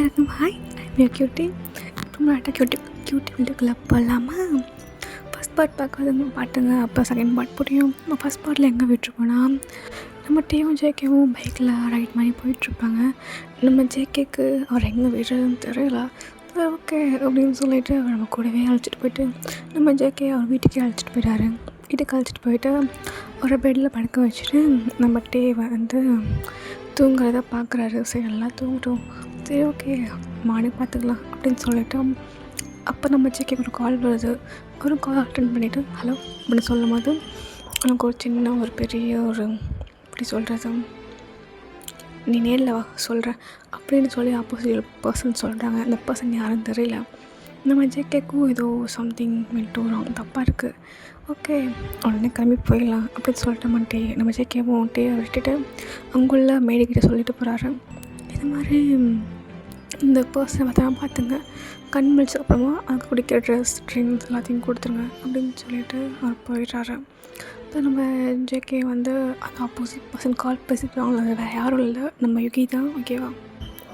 எல்லாருக்கும் hi, I'm you cutie. ரொம்ப நாட்டாக cutie வீடியோக்குள்ளே போகலாமா? ஃபஸ்ட் பார்ட் பார்க்காதவங்க பாட்டுங்க, அப்போ செகண்ட் பார்ட் புரியும். நம்ம ஃபஸ்ட் பார்ட்டில் எங்கே விட்டுருப்போனா, நம்ம டேவும் ஜேகேவும் பைக்கில் ரைட் மாதிரி போயிட்டுருப்பாங்க. நம்ம ஜேகேக்கு அவர் எங்கே விடுறதுன்னு தெரியல. ஓகே அப்படின்னு சொல்லிட்டு அவர் நம்ம கூடவே அழைச்சிட்டு போயிட்டு நம்ம ஜேகே அவர் வீட்டுக்கே அழைச்சிட்டு போயிட்டாரு. வீட்டுக்கு அழைச்சிட்டு போயிட்டு ஒரு பெட்டில் படுக்க வச்சுட்டு நம்ம டே வந்து தூங்குறத பார்க்குறாரு. சரி எல்லாம் தூங்கட்டும், சரி ஓகே மார்னிங் பார்த்துக்கலாம் அப்படின்னு சொல்லிவிட்டு அப்போ நம்ம ஜேகேக்கு ஒரு கால் வருது. ஒரு கால் அட்டன் பண்ணிவிட்டு ஹலோ அப்படின்னு சொல்லும் போது எனக்கு ஒரு சின்ன ஒரு பெரிய ஒரு எப்படி சொல்கிறது, நீ நேரில் வா சொல்கிறேன் அப்படின்னு சொல்லி ஆப்போசிட் பர்சன் சொல்கிறாங்க. அந்த பர்சன் யாருன்னு தெரியல. நம்ம ஜேகேக்கும் ஏதோ சம்திங் மென்ட்டு வரும், தப்பாக இருக்குது. ஓகே உடனே கிளம்பி போயிடலாம் அப்படின்னு சொல்லிட்டு மாட்டே நம்ம ஜேகேவும் டே விட்டுட்டு அங்குள்ள மேடிக்கிட்ட சொல்லிட்டு போகிறாரு. இது மாதிரி இந்த பர்சனை பார்த்துங்க, கண் முழிச்ச அப்புறமா அதுக்கு குடிக்கிற ட்ரெஸ் ட்ரிங்க்ஸ் எல்லாத்தையும் கொடுத்துருங்க அப்படின்னு சொல்லிட்டு அவர் போயிடுறாரு. இப்போ நம்ம ஜேகே வந்து அந்த ஆப்போசிட் பர்சன் கால் பேசிட்டு வேறு யாரும் இல்லை, நம்ம யுகி தான். ஓகேவா,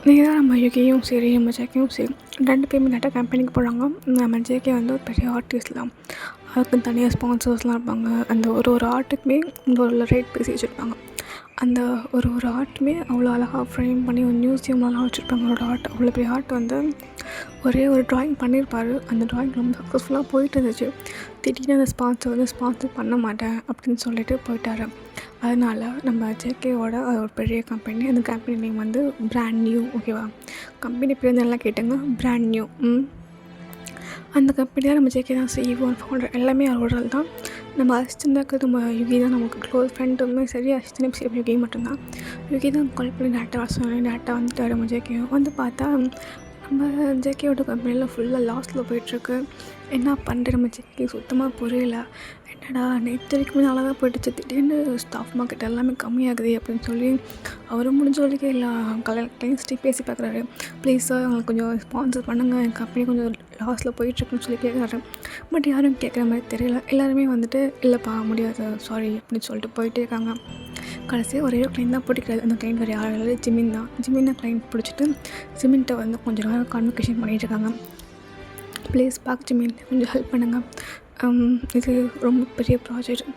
நீங்கள் தான் நம்ம யுகியும் சரி நம்ம ஜேகேயும் சரி ரெண்டு பேருமே நிறையா கம்பெனிக்கு போகிறாங்க. நம்ம ஜேகே வந்து ஒரு பெரிய ஆர்டிஸ்ட்லாம், அதுக்கு தனியாக ஸ்பான்சர்ஸ்லாம் இருப்பாங்க. அந்த ஒரு ஆர்ட்டுக்குமே ஒரு ரேட் பேசி வச்சுருப்பாங்க. அந்த ஒரு ஆர்ட்டுமே அவ்வளோ அழகாக ஃப்ரேம் பண்ணி ஒரு மியூசியம்லாம் வச்சுருப்பாங்க. அவரோட ஆர்ட் அவ்வளோ பெரிய ஆர்ட் வந்து ஒரே ஒரு ட்ராயிங் பண்ணியிருப்பார். அந்த ட்ராயிங் ரொம்ப சக்ஸஸ்ஃபுல்லாக போயிட்டு இருந்துச்சு. திடீர்னு அந்த ஸ்பான்சர் பண்ண மாட்டேன் அப்படின்னு சொல்லிட்டு போயிட்டார். அதனால் நம்ம ஜேகேவோட அது ஒரு பெரிய கம்பெனி. அந்த கம்பெனி நேம் வந்து பிராண்ட் நியூ. ஓகேவா, கம்பெனி பேர் நல்லா கேட்டுங்க, பிராண்ட் நியூ. அந்த கம்பெனி தான் நம்ம ஜேகே தான் சிஇஓ ஃபவுண்டர், எல்லாமே அவரோட தான். நம்ம அசிஸ்டண்டாக்கு நம்ம யுகி தான் நமக்கு க்ளோஸ் ஃப்ரெண்டுமே சரி, அசிஸ்டன்ட் சரி யுகி மட்டும்தான். யுகி தான் கால் பண்ணி டேரெக்டாக வர சொன்னேன். டேரெக்டாக வந்துட்டார். நம்ம ஜேகேவும் வந்து பார்த்தா நம்ம ஜேகேவோட கம்பெனியில் ஃபுல்லாக லாஸில் போயிட்டுருக்கு. என்ன பண்ணுறது நம்ம ஜேகே சுத்தமாக புரியல. என்னடா நேற்று வரைக்குமே நல்லா தான் போயிட்டுச்சு, திடீர்னு ஸ்டாஃப் மார்க்கெட் எல்லாமே கம்மியாகுது அப்படின்னு சொல்லி அவரும் முடிஞ்ச வரைக்கும் எல்லா கிளைண்ட்ஸ்டையும் பேசி பார்க்குறாரு. ப்ளீஸ் சார் அவங்களுக்கு கொஞ்சம் ஸ்பான்சர் பண்ணுங்கள், என் கம்பெனி கொஞ்சம் லாஸில் போயிட்டுருக்குன்னு சொல்லி கேட்குறாரு. பட் யாரும் கேட்குற மாதிரி தெரியல. எல்லாருமே வந்துட்டு இல்லைப்பா முடியாது சாரி அப்படின்னு சொல்லிட்டு போயிட்டே இருக்காங்க. கடைசி ஒரே ஒரு கிளைண்ட் தான் பிடிக்கிறாரு. அந்த கிளைண்ட் வேறு யாரும் இல்லை, ஜிமின் தான் கிளைண்ட் பிடிச்சிட்டு ஜிமின்கிட்ட வந்து கொஞ்சம் நேரம் கான்வர்சேஷன் பண்ணிகிட்ருக்காங்க. ப்ளீஸ் பார்க்க ஜிமின் கொஞ்சம் ஹெல்ப் பண்ணுங்கள், இது ரொம்ப பெரிய ப்ராஜெக்ட்.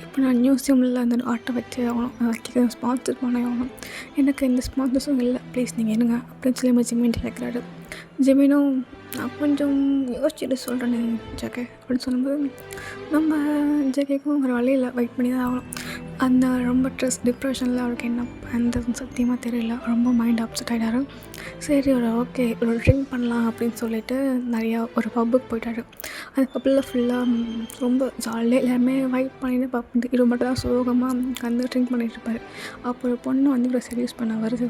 இப்போ நான் மியூசியமில் அந்த ஆர்ட்டை வச்சு ஆகணும், வைக்க ஸ்பான்சர் பண்ண ஆகணும், எனக்கு எந்த ஸ்பான்சர்ஸும் இல்லை, ப்ளீஸ் நீங்கள் என்னங்க அப்படின்னு சொல்லி நம்ம ஜிமின்ட்டு கேட்குறாரு. ஜிமினும் நான் கொஞ்சம் யோசிச்சுட்டு சொல்கிறேன்னு ஜேகே அப்படின்னு சொல்லும்போது நம்ம ஜேகேக்கும் ஒரு வழியில் வெயிட் பண்ணி தான் ஆகணும். அந்த ரொம்ப டிப்ரெஷனில் அவருக்கு என்ன பண்ணுறதுன்னு சத்தியமாக தெரியல. ரொம்ப மைண்ட் அப்செட் ஆகிட்டாரு. சரி ஓகே ஒரு ட்ரிங்க் பண்ணலாம் அப்படின்னு சொல்லிட்டு நிறையா ஒரு பப்புக்கு போயிட்டாரு. அந்த பப்பில் ஃபுல்லாக ரொம்ப ஜாலியாக எல்லாருமே வைப் பண்ணிட்டு பப் இது மட்டும் தான் சோகமாக வந்து ட்ரிங்க் பண்ணிகிட்டு இருப்பார். அப்போ ஒரு பொண்ணு வந்து இவரை செடியூஸ் பண்ண வருது.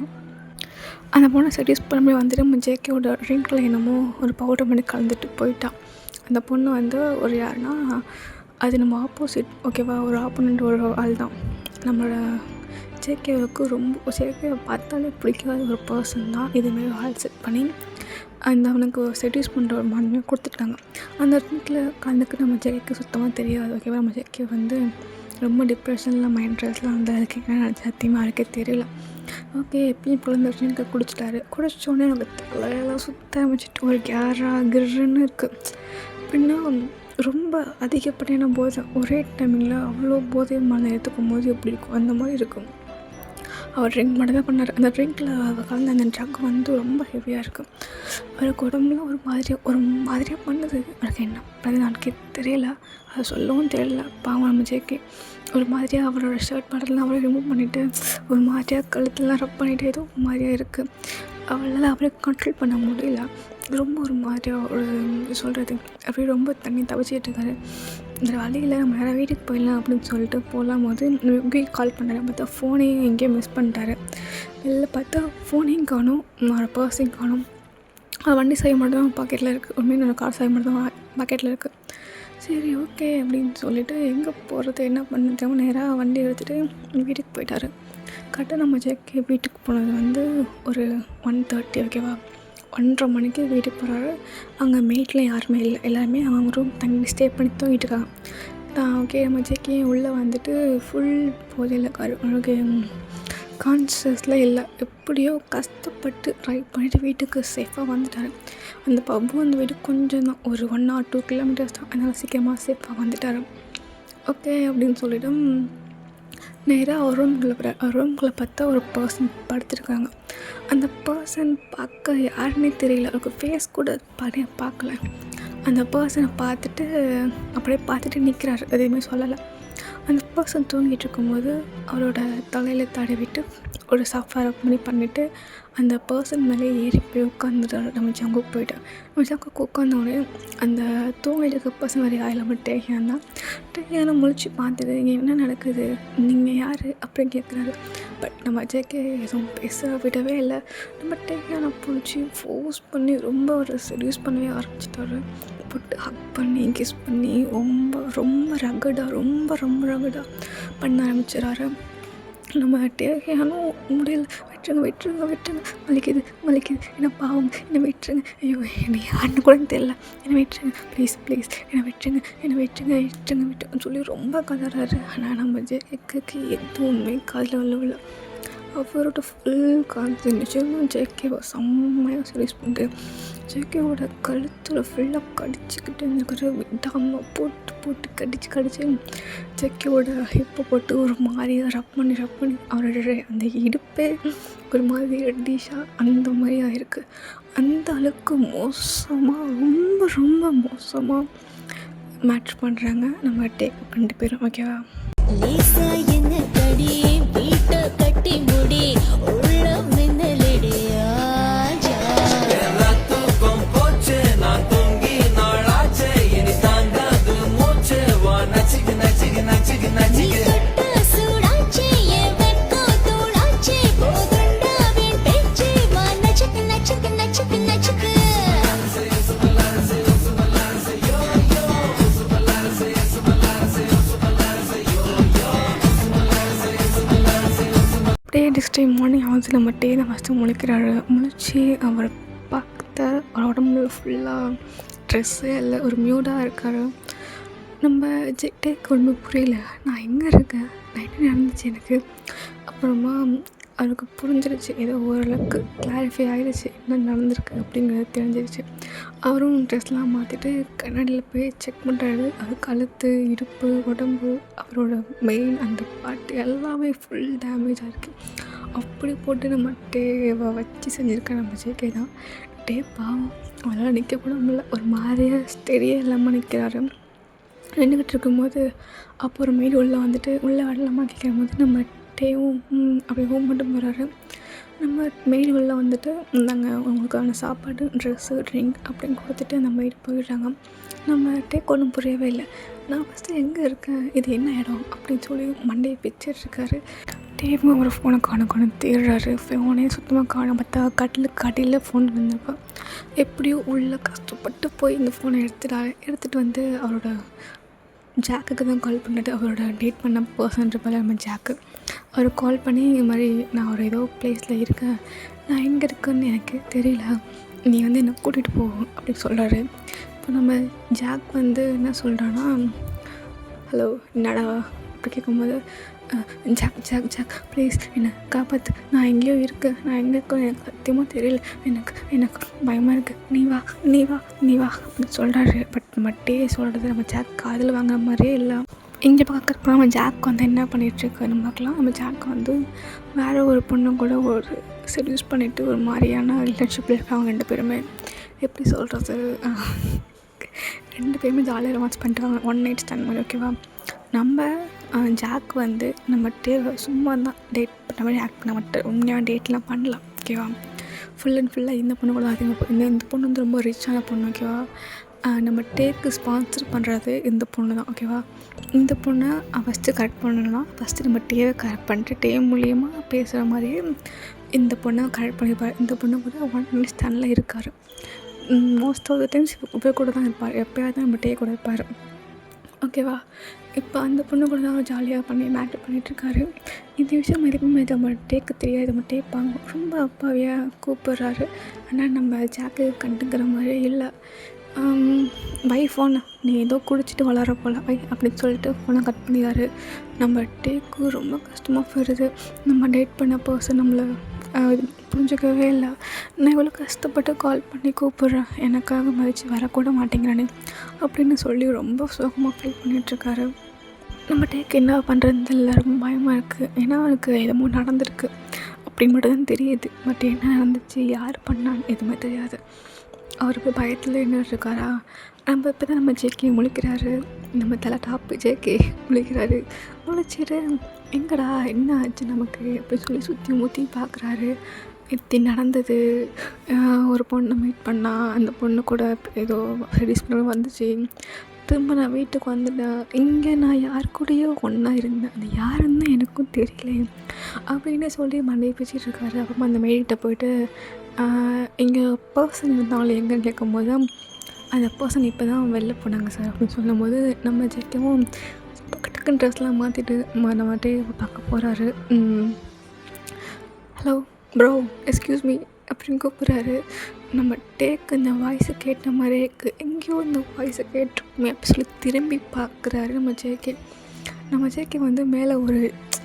அந்த பொண்ணை செடியூஸ் பண்ண வந்துட்டு நம்ம ஜேகேவோட ட்ரிங்க்கில் என்னமோ ஒரு பவுடர் பண்ணி கலந்துட்டு போயிட்டான். அந்த பொண்ணு வந்து ஒரு யாருன்னா அது நம்ம ஆப்போசிட். ஓகேவா, ஒரு ஆப்போனண்ட் ஒரு ஆள் தான். நம்மளோட ஜேகேவுக்கு ரொம்ப ஜேகேவை பார்த்தாலே பிடிக்காத ஒரு பர்சன் தான். இதுமாரி ஆள் செட் பண்ணி அந்த அவனுக்கு செடியூஸ் பண்ணுற ஒரு மனமே கொடுத்துட்டாங்க. அந்த ட்ரிங்கில் கலந்துக்கு நம்ம ஜேகேக்கு சுத்தமாக தெரியாது. ஓகேவா, நம்ம ஜேகே வந்து ரொம்ப டிப்ரெஷனில் மைண்ட் ஸ்ட்ரெஸ்லாம் வந்து அதுக்கு என்ன நினச்சி சத்தியமாக இருக்கே தெரியல. ஓகே எப்பயும் குழந்தை ட்ரிங்கை குடிச்சோடனே நமக்கு தலையெல்லாம் சுத்த ஆரம்பிச்சிட்டு ஒரு கிர்ன்னு இருக்குது. அப்படின்னா ரொம்ப அதிகப்படியான போதை ஒரே டைமிங்கில் அவ்வளோ போதை மலை எடுத்துக்கும் போது எப்படி இருக்கும் அந்த மாதிரி இருக்கும். அவர் ட்ரிங்க் மட்டும் தான் பண்ணார். அந்த ட்ரிங்கில் கலந்த அந்த ட்ரக் வந்து ரொம்ப ஹெவியாக இருக்குது. அவருக்கு உடம்புல ஒரு மாதிரியாக பண்ணுது. அவருக்கு என்ன பண்ணுறது எனக்கு தெரியல, அதை சொல்லவும் தெரியல. பாவம் நம்ம ஜேகே ஒரு மாதிரியாக அவரோட ஷர்ட் படலாம் அவரை ரிமூவ் பண்ணிவிட்டு ஒரு மாதிரியாக கழுத்துலாம் ரப் பண்ணிவிட்டு ஏதோ ஒரு மாதிரியாக இருக்குது. அவளால் அவரை கண்ட்ரோல் பண்ண முடியல. ரொம்ப ஒரு மாதிரியாக ஒரு சொல்கிறது அப்படியே ரொம்ப தண்ணி தவிச்சிட்டு இருக்காரு. இந்த வழியில் நம்ம நேரம் வீட்டுக்கு போயிடலாம் அப்படின்னு சொல்லிட்டு போகலாம் போது யுகி கால் பண்ணார். பார்த்தா ஃபோனையும் எங்கேயும் மிஸ் பண்ணிட்டாரு. வெளில பார்த்தா ஃபோனையும் காணும், அவரோட பர்ஸையும் காணும். வண்டி சாவி மட்டும் தான் பாக்கெட்டில் இருக்குது. உண்மையாக கார் சாவி மட்டும் தான் பாக்கெட்டில் இருக்குது. சரி ஓகே அப்படின்னு சொல்லிவிட்டு எங்கே போகிறது என்ன பண்ணுறோம் நேராக வண்டி எடுத்துகிட்டு வீட்டுக்கு போயிட்டார். கரெக்டாக நம்ம ஜேகே வீட்டுக்கு போனது வந்து ஒரு 1:30. ஓகேவா, 1:30 மணிக்கு வீட்டுக்கு போகிறாரு. அங்கே மேட்டில் யாருமே இல்லை, எல்லாருமே அவங்க ரூம் தங்கி ஸ்டே பண்ணி தூங்கிட்டு இருக்காங்க. ஓகே நம்ம ஜேகே உள்ளே வந்துட்டு ஃபுல் போதையில் இருக்காரு. அவருக்கு கான்ஷியஸில் இல்லை. எப்படியோ கஷ்டப்பட்டு ரைட் பண்ணிவிட்டு வீட்டுக்கு சேஃபாக வந்துட்டார். அந்த பப்பு அந்த வீட்டுக்கு கொஞ்சம் தான், ஒரு 1 or 2 kilometers தான். அதனால் சீக்கிரமாக சேஃபாக வந்துட்டார். ஓகே அப்படின்னு சொல்லிவிட்டு நேராக ஒரு ரூம்குள்ளே போகிறார். ரூம்குள்ளே பார்த்தா ஒரு பர்சன் படுத்துருக்காங்க. அந்த பர்சன் பார்க்க யாருன்னே தெரியல, அவருக்கு ஃபேஸ் கூட பார்க்கல. அந்த பர்சனை பார்த்துட்டு அப்படியே பார்த்துட்டு நிற்கிறாரு, எதுவுமே சொல்லலை. அந்த பர்சன் தூங்கிட்டு இருக்கும்போது அவரோட தலையில் தடவிட்டு ஒரு சாஃப்ட்வேர் பண்ணிவிட்டு அந்த பர்சன் மேலே ஏறி போய் உட்காந்துட்டாரு. நம்ம ஜங்குக்கு போய்ட்டு நம்ம ஜங்குக்கு உட்காந்தோடனே அந்த தூங்கிட்டு இருக்க பர்சன் வேறு யாரும் டேகியான் தான். டேகியான முழிச்சு பார்த்துட்டு இங்கே என்ன நடக்குது, நீங்கள் யார் அப்படின்னு கேட்குறாரு. பட் நம்ம ஜேகே எதுவும் பேச விடவே இல்லை. நம்ம டேகியான பிடிச்சி ஃபோர்ஸ் பண்ணி ரொம்ப ஒரு செடியூஸ் பண்ணவே ஆரம்பிச்சிட்டாரு. போட்டு ஹக் பண்ணி கிஸ் பண்ணி ரொம்ப ரொம்ப ரகடாக பண்ண ஆரம்பிச்சிடறாரு. நம்ம டேகியானும் முடியல, விட்டுருங்க வலிக்குது என்ன பாவம், என்னை விட்டுருங்க, ஐயோ என்னை யாருன்னு கூட தெரியல, என்னை விட்டுருங்க ப்ளீஸ் என்னை விட்டுருங்கன்னு சொல்லி ரொம்ப கதறாரு. ஆனால் நம்ம ஜேகேக்கு எதுவுமே காதில் விழல. அவரோட ஃபுல் கான்சன்ட்ரேஷனும் ஜேகேவை செம்மையாக சர்வீஸ் பண்ணிட்டு ஜேகேவோட கழுத்தில் ஃபுல்லாக கடிச்சிக்கிட்டு இருக்கிற விடாமல் போட்டு கடிச்சு ஜேகேவோட ஹிப்பை போட்டு ஒரு மாதிரியாக ரப் பண்ணி அவரோட அந்த இடுப்பே ஒரு மாதிரி ரெட்டிஷாக அந்த மாதிரி ஆகிருக்கு. அந்த அளவுக்கு மோசமாக ரொம்ப மோசமாக மேட்ச் பண்ணுறாங்க நம்ம டேக் 2 பேரும். ஓகேவா? கட்டி முடி உள்ள மின்னலடியா தூக்கம் போச்சு, நான் தூங்கி நாளாச்சே, இனி தாங்காது மூச்சு, வா நச்சுக்கு சூடாச்சே, என் வெட்கம் தூளாச்சே, போதுண்டாவின் பேச்சு, வா நச்சுக்கு நெக்ஸ்ட் டைம் மார்னிங் ஆகுது. நம்ம டே தான் ஃபஸ்ட்டு முழிக்கிறாரு. முழிச்சு அவரை பார்த்த அவர் உடம்புல ஃபுல்லாக ட்ரெஸ்ஸே இல்லை, ஒரு மியூடாக இருக்கார். நம்ம டேக்கு ஒன்றும் புரியல, நான் எங்கே இருக்கேன், நான் என்ன நடந்துச்சு எனக்கு. அப்புறமா அவருக்கு புரிஞ்சிருச்சு, ஏதோ ஓரளவுக்கு கிளாரிஃபை ஆகிடுச்சு என்ன நடந்திருக்கு அப்படிங்கிறது தெரிஞ்சிருச்சு. அவரும் ட்ரெஸ்லாம் மாற்றிட்டு கண்ணாடியில் போய் செக் பண்ணுறாரு. அது கழுத்து, இடுப்பு, உடம்பு, அவரோட மெயின் அந்த பாட்டு எல்லாமே ஃபுல் டேமேஜாக இருக்குது. அப்படி போட்டு நம்ம டேவை வச்சு செஞ்சுருக்கேன் நம்ம ஜேகே தான். டே பாவம், அவரால் நிற்கக்கூட முடியல, ஒரு மாதிரியாக ஸ்டெடியே இல்லாமல் நிற்கிறாரு. நின்றுக்கிட்டு இருக்கும்போது அப்போ ஒரு மெயில் உள்ளே வரலாமா கேட்கும்போது நம்ம டேவும் அப்படி ஹோம் மட்டும் போகிறாரு. நம்ம மெயில் இந்தாங்க உங்களுக்கான சாப்பாடு, ட்ரெஸ்ஸு, ட்ரிங்க் அப்படின்னு கொடுத்துட்டு அந்த மெயில் போயிடுறாங்க. நம்ம டேக் ஒன்றும் புரியவே இல்லை. நான் ஃபஸ்ட்டு எங்கே இருக்கேன், இது என்ன இடம் அப்படின்னு சொல்லி மண்டையை பிச்சிட்ருக்காரு. டேவும் அவர் ஃபோனை காண தேடுறாரு. ஃபோனே சுத்தமாக காண பார்த்தா கட்டிலுக்கு அடியில் ஃபோன் வந்தப்போ எப்படியோ உள்ளே கஷ்டப்பட்டு போய் இந்த ஃபோனை எடுத்துகிட்டு வந்து அவரோட ஜாக்குக்கு தான் கால் பண்ணிட்டு, அவரோட டேட் பண்ண பர்சன் இருப்பாள் நம்ம ஜாக்கு, அவர் கால் பண்ணி இது மாதிரி நான் ஒரு ஏதோ ப்ளேஸில் இருக்கேன், நான் எங்கே இருக்குன்னு எனக்கு தெரியல, நீ என்னை கூட்டிகிட்டு போ அப்படின்னு சொல்கிறாரு. இப்போ நம்ம ஜாக் என்ன சொல்கிறான்னா, ஹலோ என்னடா அப்படி கேட்கும்போது, ஜாக் ப்ளீஸ் என்னை காப்பாற்று, நான் எங்கேயோ இருக்கேன், நான் எங்கே இருக்கேன் எனக்கு சத்தியமாக தெரியல, எனக்கு பயமாக இருக்குது, நீ வா அப்படின்னு சொல்கிறாரு. பட் மட்டே சொல்கிறது நம்ம ஜாக் காதில் வாங்குற மாதிரியே இல்லை. இங்கே பார்க்குறப்ப நம்ம ஜாக் என்ன பண்ணிகிட்ருக்காருன்னு பார்க்கலாம். நம்ம ஜாக் வேறு ஒரு பொண்ணு கூட ஒரு செடியூஸ் பண்ணிவிட்டு ஒரு மாதிரியான ரிலேஷன்ஷிப்பில் இருக்காங்க 2 பேருமே. எப்படி சொல்கிறது, 2 பேருமே ஜாலியாக ரொமான்ஸ் பண்ணிட்டு 1 night stand மாதிரி. ஓகேவா? நம்ம ஜாக் நம்ம டேவை சும்மா தான் டேட் பண்ணுற மாதிரி ஆக்ட் பண்ண மாட்டேன், உண்மையாக டேட்லாம் பண்ணலாம். ஓகேவா? ஃபுல் அண்ட் ஃபுல்லாக இந்த பொண்ணு கூட அதிகமாக இந்த பொண்ணு ரொம்ப ரிச்சான பொண்ணு. ஓகேவா? நம்ம டேக்கு ஸ்பான்சர் பண்ணுறது இந்த பொண்ணு தான். ஓகேவா? இந்த பொண்ணை ஃபஸ்ட்டு கரெக்ட் பண்ணணும்னா ஃபஸ்ட்டு நம்ம டேவை கரெக்ட் பண்ணிட்டு டே மூலியமாக பேசுகிற மாதிரியே இந்த பொண்ணை கரெக்ட் பண்ணியிருப்பார். இந்த பொண்ணு கூட 1 night standல இருக்கார். மோஸ்ட் ஆஃப் த டைம்ஸ் இப்போ கூட தான் இருப்பார், எப்போயாவது தான் நம்ம டே கூட இருப்பார். ஓகேவா? இப்போ அந்த பொண்ணு கூட தான் ஜாலியாக பண்ணி மேட்ரு பண்ணிகிட்ருக்காரு. இந்த விஷயம் எதுவுமே நம்ம டேக்கு தெரியாது. நம்ம டேப்பாங்க ரொம்ப அப்பாவியாக கூப்பிட்றாரு. ஆனால் நம்ம ஜாக்கு கண்டுக்கிற மாதிரியே இல்லை. வை ஃபோனை, நீ ஏதோ குடிச்சிட்டு வளர போல வை அப்படின்னு சொல்லிட்டு ஃபோனை கட் பண்ணிடுறாரு. நம்ம டேக்கு ரொம்ப கஷ்டமாக போயிடுது. நம்ம டேட் பண்ண பர்சன் நம்மளை புரிஞ்சுக்கவே இல்லை. நான் எவ்வளோ கஷ்டப்பட்டு கால் பண்ணி கூப்பிட்றேன், எனக்காக மதித்து வரக்கூட மாட்டேங்கிறானே அப்படின்னு சொல்லி ரொம்ப சோகமாக ஃபீல் பண்ணிகிட்ருக்காரு. நம்ம டேக்கு என்ன பண்ணுறதுன்னு தெரியல, ரொம்ப பயமாக இருக்குது. ஏன்னா அவனுக்கு எதுவும் நடந்திருக்கு அப்படின்னு மட்டும் தான் தெரியுது. பட் என்ன நடந்துச்சு, யார் பண்ணான்னு எதுவுமே தெரியாது. அவர் போய் பயத்தில் என்ன இருக்காரா. நம்ம இப்போ தான் நம்ம ஜேகே முழிக்கிறாரு. நம்ம தலை டாப்பு ஜேகே முழிக்கிறாரு. முழிச்சிட்டு எங்கடா என்ன ஆச்சு நமக்கு அப்படின்னு சொல்லி சுற்றி ஊற்றி பார்க்குறாரு. இப்படி நடந்தது. ஒரு பொண்ணை மீட் பண்ணால் அந்த பொண்ணு கூட ஏதோ ஸ்டடீஸ் பண்ண வந்துச்சு. திரும்ப நான் வீட்டுக்கு வந்துட்டேன். இங்கே நான் யார் கூடயோ ஒன்றா இருந்தேன், அது யாருன்னு எனக்கும் தெரியல அப்படின்னு சொல்லி மண்டையை பிடிச்சிட்டு இருக்காரு. அப்புறமா அந்த மெய்கிட்ட போயிட்டு இங்கே பர்சன் இருந்தாலும் எங்கன்னு கேட்கும்போது அந்த பர்சன் இப்போ தான் வெளில போனாங்க சார் அப்படின்னு சொல்லும்போது நம்ம ஜெயிக்கவும் டக்குன்னு ட்ரெஸ்லாம் மாற்றிட்டு நம்மகிட்டே பார்க்க போகிறாரு. ஹலோ ப்ரோ, எக்ஸ்கியூஸ் மீ அப்படின்னு கூப்பிட்றாரு. நம்ம டேக்கு இந்த வாய்ஸை கேட்ட மாதிரியே இருக்குது, எங்கேயோ இந்த வாய்ஸை கேட்டிருக்குமே அப்படி சொல்லி திரும்பி பார்க்குறாரு நம்ம ஜேகே. நம்ம ஜேகே வந்து மேலே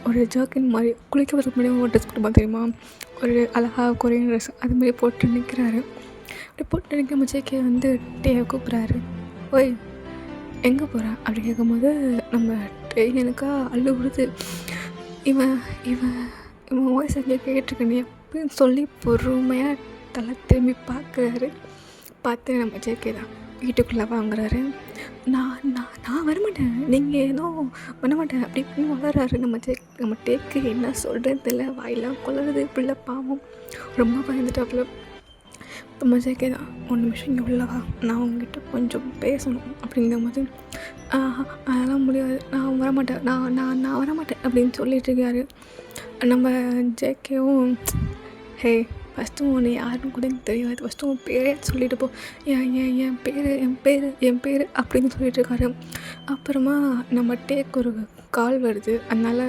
ஒரு ஜர்க்கின் மாதிரி குளிக்க வரதுக்கு முன்னாடி ஒரு ட்ரெஸ் போட்டு தெரியுமா, ஒரு அழகாக கொரியன் ட்ரெஸ் அதுமாரி போட்டு நிற்கிறாரு. அப்படி போட்டு நிற்க நம்ம ஜேகே வந்து டேயை கூப்பிட்றாரு. ஓய் எங்கே போகிறேன் அப்படி கேட்கும்போது நம்ம டே எனக்கா அள்ளு விடுது. இவன் இவன் இவன் வாய்ஸ் எங்கே கேட்டிருக்கேன் அப்படின்னு சொல்லி பொறுமையாக தலை திரும்பி பார்க்குறாரு. பார்த்து நம்ம ஜேகே தான் வீட்டுக்குள்ளே வாங்குறாரு. நான் வரமாட்டேன், நீங்கள் ஏதோ பண்ண மாட்டேன் அப்படி இப்படின்னு வளர்றாரு. நம்ம டேக்கு என்ன சொல்கிறது இல்லை, வாயெல்லாம் கொள்ளுறது. பிள்ளை பாவம் ரொம்ப பயந்துட்டாப்புல. நம்ம ஜேகே தான், ஒரு நிமிஷம் இங்கே உள்ளவா, நான் உங்ககிட்ட கொஞ்சம் பேசணும் அப்படிங்கும்போது அதெல்லாம் முடியாது, நான் வரமாட்டேன், நான் வரமாட்டேன் அப்படின்னு சொல்லிட்டு இருக்காரு. நம்ம ஜேகேவும் ஹே ஃபஸ்ட்டு உன்னை யாருன்னு கூட எனக்கு தெரியாது, ஃபஸ்ட்டு உன் பேரே சொல்லிட்டு போ, என் பேர் அப்படின்னு சொல்லிட்டுருக்காரு. அப்புறமா நம்ம டேக்கு ஒரு கால் வருது, அதனால்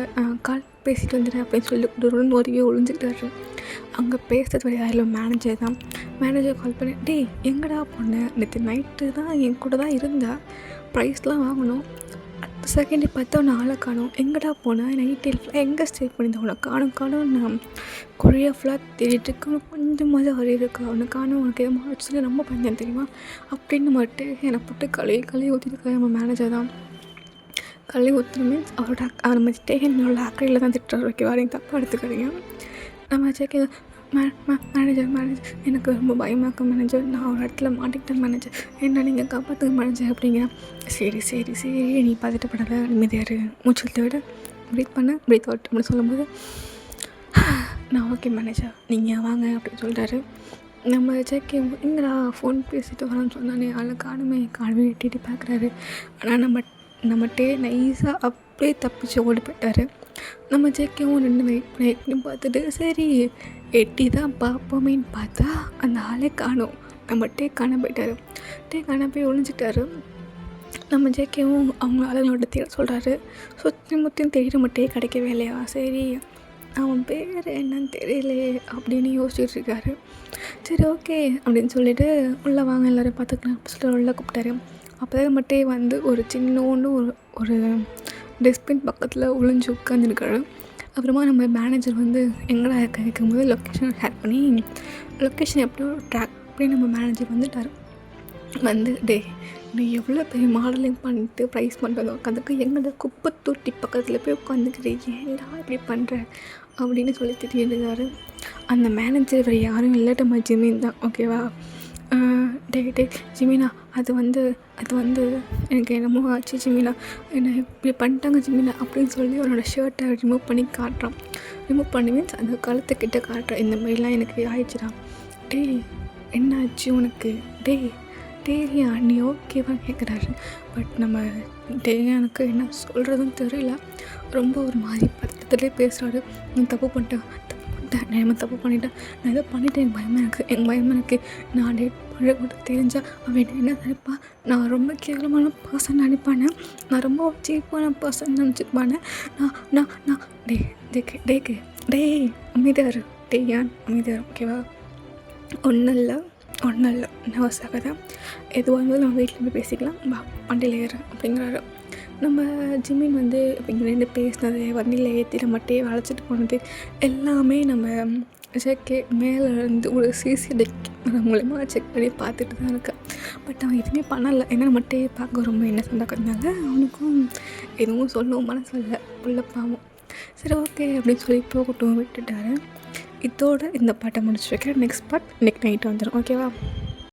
கால் பேசிட்டு வந்துடுறேன் அப்படின்னு சொல்லி ஒருவே ஒழிஞ்சிக்கிட்டாரு. அங்கே பேசுறது யாரில் மேனேஜர் தான். மேனேஜர் கால் பண்ணி, டேய் எங்கடா போனேன், நேற்று நைட்டு தான் என் கூட தான் இருந்தா, ப்ரைஸ்லாம் வாங்கணும், அடுத்த செகண்டே பார்த்தா உன்னை ஆளை காணும், எங்கடா போனேன், நைட்டு எங்கே ஸ்டே பண்ணியிருந்தேன், உனக்கு காணும் நான் கொரியா ஃபுல்லாக தேடிட்டு இருக்கேன், உனக்கு கொஞ்சமாவது அறிவு இருக்கா, உனக்கு காணும், உனக்கு எதுவும் ஆச்சு சொல்லி ரொம்ப பஞ்சம் தெரியுமா அப்படின்னு மட்டும் என்னை போட்டு கழுவி ஊற்றிருக்காரு நம்ம மேனேஜர் தான். கழுவி ஊற்றுன மீன்ஸ் அவரோட நம்ம என்னோட அக்கறையில் தான் திட்டுறாரு. ஓகே வரையும் தப்பாக எடுத்துக்கிறீங்க. நம்ம ஜேகே மேனேஜர் எனக்கு ரொம்ப பயமாக இருக்கு மேனேஜர், நான் ஒரு இடத்துல மாட்டிக்கிட்டேன் மேனேஜர், என்ன நீங்கள் காப்பாற்றுங்க மேனேஜர் அப்படிங்க. சரி நீ பதட்டப்படாத, நிம்மதியாரு, மூச்சு விட ப்ரீத் அவுட் அப்படின்னு சொல்லும்போது நான் ஓகே மேனேஜர் நீங்கள் வாங்க அப்படின்னு சொல்லிட்டாரு. நம்ம ஜேகே எங்கடா ஃபோன் பேசிட்டு வரோன்னு சொன்னானே ஆளை காணுமே எட்டிட்டு பார்க்குறாரு. ஆனால் நம்மகிட்டே நைஸாக அப்படியே தப்பிச்சு ஓடி போயிட்டார். நம்ம ஜேகேவும் நின்று வெயிட் பண்ணி பார்த்துட்டு சரி எட்டி தான் பார்ப்போமேன்னு பார்த்தா அந்த ஆளே காணும். நம்ம காண போயிட்டார். காண போய் ஒழிஞ்சிட்டாரு. நம்ம ஜேகேவும் அவங்க ஆளுங்களோட தேட சொல்கிறாரு. சுற்றி முற்றியும் தேடி நம்ம கிடைக்கவே இல்லையா, சரி அவன் பேர் என்னன்னு தெரியலையே அப்படின்னு யோசிச்சுட்டு இருக்காரு. சரி ஓகே அப்படின்னு சொல்லிட்டு உள்ளே வாங்க எல்லோரும் பார்த்துக்கலாம் அப்படின்னு சொல்லிட்டு உள்ளே கூப்பிட்டாரு. அப்போ தான் மட்டும் வந்து ஒரு சின்னோண்டு ஒரு டஸ்ட்பின் பக்கத்தில் ஒளிஞ்சு உட்காந்துருக்காரு. அப்புறமா நம்ம மேனேஜர் வந்து எங்கடா இருக்க கேட்கும்போது லொக்கேஷன் ஷேர் பண்ணி லொக்கேஷன் எப்படியோ ட்ராக் பண்ணி நம்ம மேனேஜர் வந்துட்டார். வந்து நீ எவ்வளோ பெரிய மாடலிங் பண்ணிட்டு ப்ரைஸ் பண்ணுறதோ அதுக்கு எங்களோட குப்பை தொட்டி பக்கத்தில் போய் உட்காந்துக்கிறேன், ஏன்டா இப்படி பண்ணுற அப்படின்னு சொல்லி திட்டிருக்காரு. அந்த மேனேஜர் வேறு யாரும் இல்லை, நம்ம ஜிமின் தான். ஓகேவா, டே ஜிமினா அது வந்து எனக்கு என்னமோ ஆச்சு ஜிமினா, என்னை இப்படி பண்ணிட்டாங்க ஜிமினா அப்படின்னு சொல்லி அவனோட ஷர்ட்டை ரிமூவ் பண்ணி காட்டுறான். ரிமூவ் பண்ணி மீன்ஸ் அந்த கழுத்துக்கிட்ட காட்டுறான், இந்த மாதிரிலாம் எனக்கு ஆயிடுச்சுடான். என்ன ஆச்சு உனக்கு, டேயா நீ ஓகேவா கேட்குறாரு. பட் நம்ம எனக்கு என்ன சொல்கிறதுன்னு தெரியல, ரொம்ப ஒரு மாதிரி பதட்டத்துலேயே பேசுகிறாரு. நான் தப்பு பண்ணிட்டேன், நான் தப்பு பண்ணிட்டேன், நான் எதோ பண்ணிட்டேன், எங்கள் பயமாக எனக்கு நான் டேட் பண்ண கூட தெரிஞ்சால் அவன் என்ன நினைப்பான், நான் ரொம்ப கேவலமான பர்சன் நினைப்பானே, நான் ரொம்ப சீப்பான பர்சன் நினச்சிப்பானே, நான் அமைதியாரு, ஏன் அமைதியாரு, ஓகேவா, ஒன்றும் இல்லை ஒன்றும் இல்லை நர்வஸ் ஆகாத, எதுவாக இருந்தாலும் நம்ம வீட்டில் போய் பேசிக்கலாம், வா வண்டியில் ஏறு அப்படிங்கிறாரு. நம்ம ஜிம்மின் வந்து இங்கே நின்று பேசினது, வண்டியில் ஏற்றி நம்மகிட்டே அழைச்சிட்டு போனது எல்லாமே நம்ம மேலே இருந்து ஒரு சிசிடிவி மூலயமா செக் பண்ணி பார்த்துட்டு தான் இருக்கேன். பட் அவன் எதுவுமே பண்ணலை. ஏன்னா நம்மகிட்டே பார்க்க ரொம்ப என்ன சொன்னாங்க, அவனுக்கும் எதுவும் சொல்லவும் மனசு இல்லை, உள்ள பாவம். சரி ஓகே அப்படின்னு சொல்லி போகட்டும் விட்டுட்டாரு. இதோட இந்த பாட்டை முடிச்சு வைக்கிறேன். நெக்ஸ்ட் பார்ட் இன்றைக்கி நைட்டு வந்துடும். ஓகேவா?